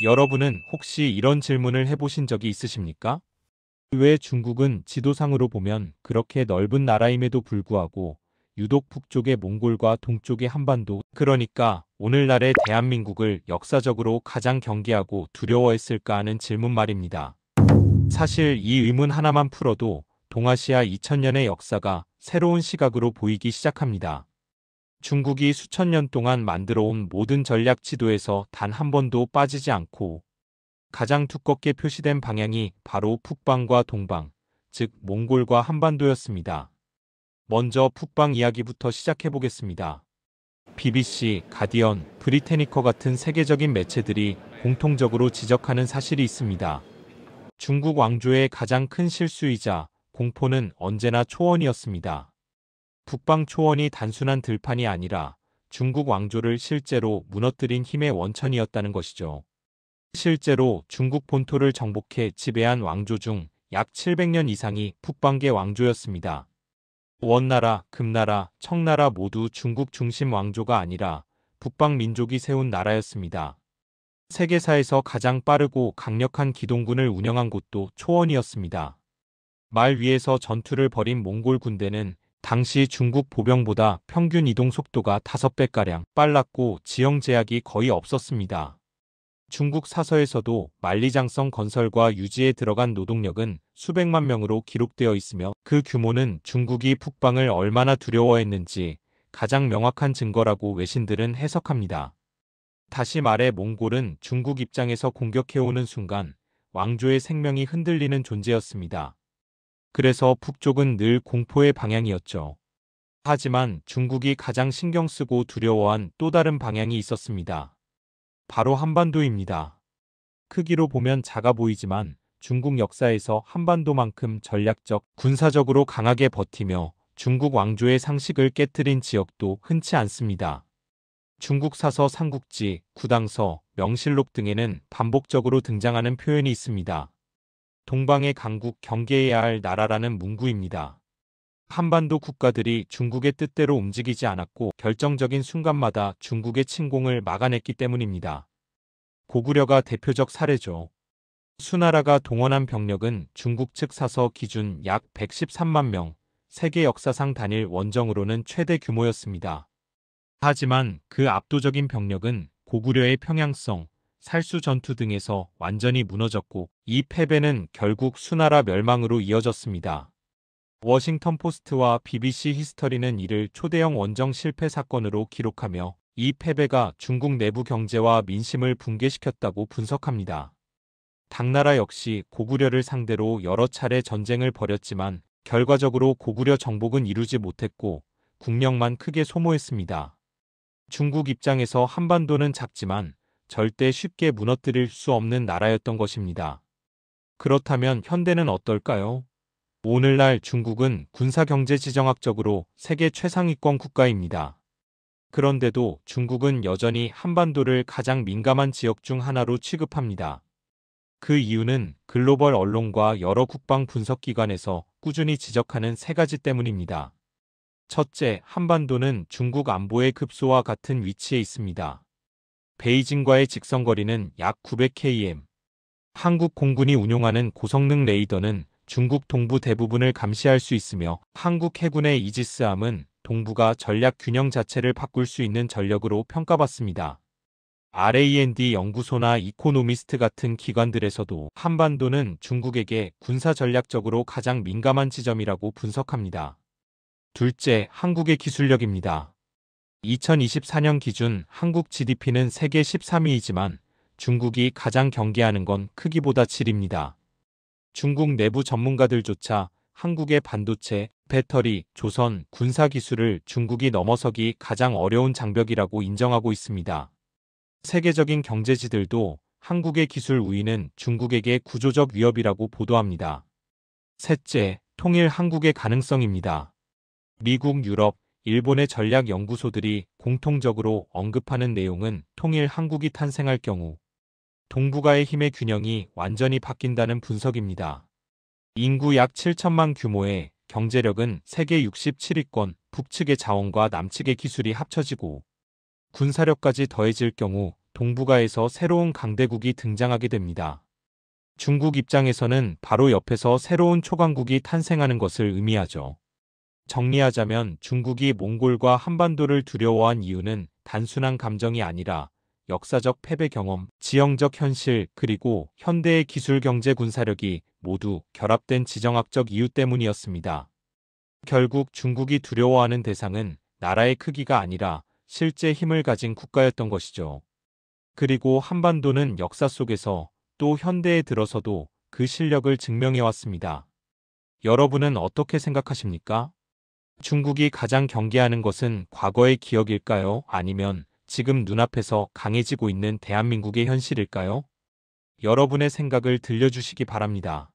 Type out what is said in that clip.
여러분은 혹시 이런 질문을 해보신 적이 있으십니까? 왜 중국은 지도상으로 보면 그렇게 넓은 나라임에도 불구하고 유독 북쪽의 몽골과 동쪽의 한반도, 그러니까 오늘날의 대한민국을 역사적으로 가장 경계하고 두려워했을까 하는 질문 말입니다. 사실 이 의문 하나만 풀어도 동아시아 2000년의 역사가 새로운 시각으로 보이기 시작합니다. 중국이 수천 년 동안 만들어온 모든 전략 지도에서 단 한 번도 빠지지 않고 가장 두껍게 표시된 방향이 바로 북방과 동방, 즉 몽골과 한반도였습니다. 먼저 북방 이야기부터 시작해 보겠습니다. BBC, 가디언, 브리테니커 같은 세계적인 매체들이 공통적으로 지적하는 사실이 있습니다. 중국 왕조의 가장 큰 실수이자 공포는 언제나 초원이었습니다. 북방 초원이 단순한 들판이 아니라 중국 왕조를 실제로 무너뜨린 힘의 원천이었다는 것이죠. 실제로 중국 본토를 정복해 지배한 왕조 중 약 700년 이상이 북방계 왕조였습니다. 원나라, 금나라, 청나라 모두 중국 중심 왕조가 아니라 북방 민족이 세운 나라였습니다. 세계사에서 가장 빠르고 강력한 기동군을 운영한 곳도 초원이었습니다. 말 위에서 전투를 벌인 몽골 군대는 당시 중국 보병보다 평균 이동 속도가 5배가량 빨랐고 지형 제약이 거의 없었습니다. 중국 사서에서도 만리장성 건설과 유지에 들어간 노동력은 수백만 명으로 기록되어 있으며 그 규모는 중국이 북방을 얼마나 두려워했는지 가장 명확한 증거라고 외신들은 해석합니다. 다시 말해 몽골은 중국 입장에서 공격해오는 순간 왕조의 생명이 흔들리는 존재였습니다. 그래서 북쪽은 늘 공포의 방향이었죠. 하지만 중국이 가장 신경 쓰고 두려워한 또 다른 방향이 있었습니다. 바로 한반도입니다. 크기로 보면 작아 보이지만 중국 역사에서 한반도만큼 전략적, 군사적으로 강하게 버티며 중국 왕조의 상식을 깨뜨린 지역도 흔치 않습니다. 중국 사서 삼국지, 구당서, 명실록 등에는 반복적으로 등장하는 표현이 있습니다. 동방의 강국 경계해야 할 나라라는 문구입니다. 한반도 국가들이 중국의 뜻대로 움직이지 않았고 결정적인 순간마다 중국의 침공을 막아냈기 때문입니다. 고구려가 대표적 사례죠. 수나라가 동원한 병력은 중국 측 사서 기준 약 113만 명, 세계 역사상 단일 원정으로는 최대 규모였습니다. 하지만 그 압도적인 병력은 고구려의 평양성, 살수 전투 등에서 완전히 무너졌고 이 패배는 결국 수나라 멸망으로 이어졌습니다. 워싱턴 포스트와 BBC 히스터리는 이를 초대형 원정 실패 사건으로 기록하며 이 패배가 중국 내부 경제와 민심을 붕괴시켰다고 분석합니다. 당나라 역시 고구려를 상대로 여러 차례 전쟁을 벌였지만 결과적으로 고구려 정복은 이루지 못했고 국력만 크게 소모했습니다. 중국 입장에서 한반도는 작지만 절대 쉽게 무너뜨릴 수 없는 나라였던 것입니다. 그렇다면 현대는 어떨까요? 오늘날 중국은 군사경제지정학적으로 세계 최상위권 국가입니다. 그런데도 중국은 여전히 한반도를 가장 민감한 지역 중 하나로 취급합니다. 그 이유는 글로벌 언론과 여러 국방 분석기관에서 꾸준히 지적하는 세 가지 때문입니다. 첫째, 한반도는 중국 안보의 급소와 같은 위치에 있습니다. 베이징과의 직선거리는 약 900km. 한국 공군이 운용하는 고성능 레이더는 중국 동부 대부분을 감시할 수 있으며 한국 해군의 이지스함은 동북아 전략 균형 자체를 바꿀 수 있는 전력으로 평가받습니다. R&D 연구소나 이코노미스트 같은 기관들에서도 한반도는 중국에게 군사 전략적으로 가장 민감한 지점이라고 분석합니다. 둘째, 한국의 기술력입니다. 2024년 기준 한국 GDP는 세계 13위이지만 중국이 가장 경계하는 건 크기보다 질입니다. 중국 내부 전문가들조차 한국의 반도체, 배터리, 조선, 군사기술을 중국이 넘어서기 가장 어려운 장벽이라고 인정하고 있습니다. 세계적인 경제지들도 한국의 기술 우위는 중국에게 구조적 위협이라고 보도합니다. 셋째, 통일 한국의 가능성입니다. 미국, 유럽, 일본의 전략 연구소들이 공통적으로 언급하는 내용은 통일 한국이 탄생할 경우 동북아의 힘의 균형이 완전히 바뀐다는 분석입니다. 인구 약 7천만 규모의 경제력은 세계 67위권, 북측의 자원과 남측의 기술이 합쳐지고 군사력까지 더해질 경우 동북아에서 새로운 강대국이 등장하게 됩니다. 중국 입장에서는 바로 옆에서 새로운 초강국이 탄생하는 것을 의미하죠. 정리하자면 중국이 몽골과 한반도를 두려워한 이유는 단순한 감정이 아니라 역사적 패배 경험, 지형적 현실, 그리고 현대의 기술 경제 군사력이 모두 결합된 지정학적 이유 때문이었습니다. 결국 중국이 두려워하는 대상은 나라의 크기가 아니라 실제 힘을 가진 국가였던 것이죠. 그리고 한반도는 역사 속에서 또 현대에 들어서도 그 실력을 증명해왔습니다. 여러분은 어떻게 생각하십니까? 중국이 가장 경계하는 것은 과거의 기억일까요? 아니면 지금 눈앞에서 강해지고 있는 대한민국의 현실일까요? 여러분의 생각을 들려주시기 바랍니다.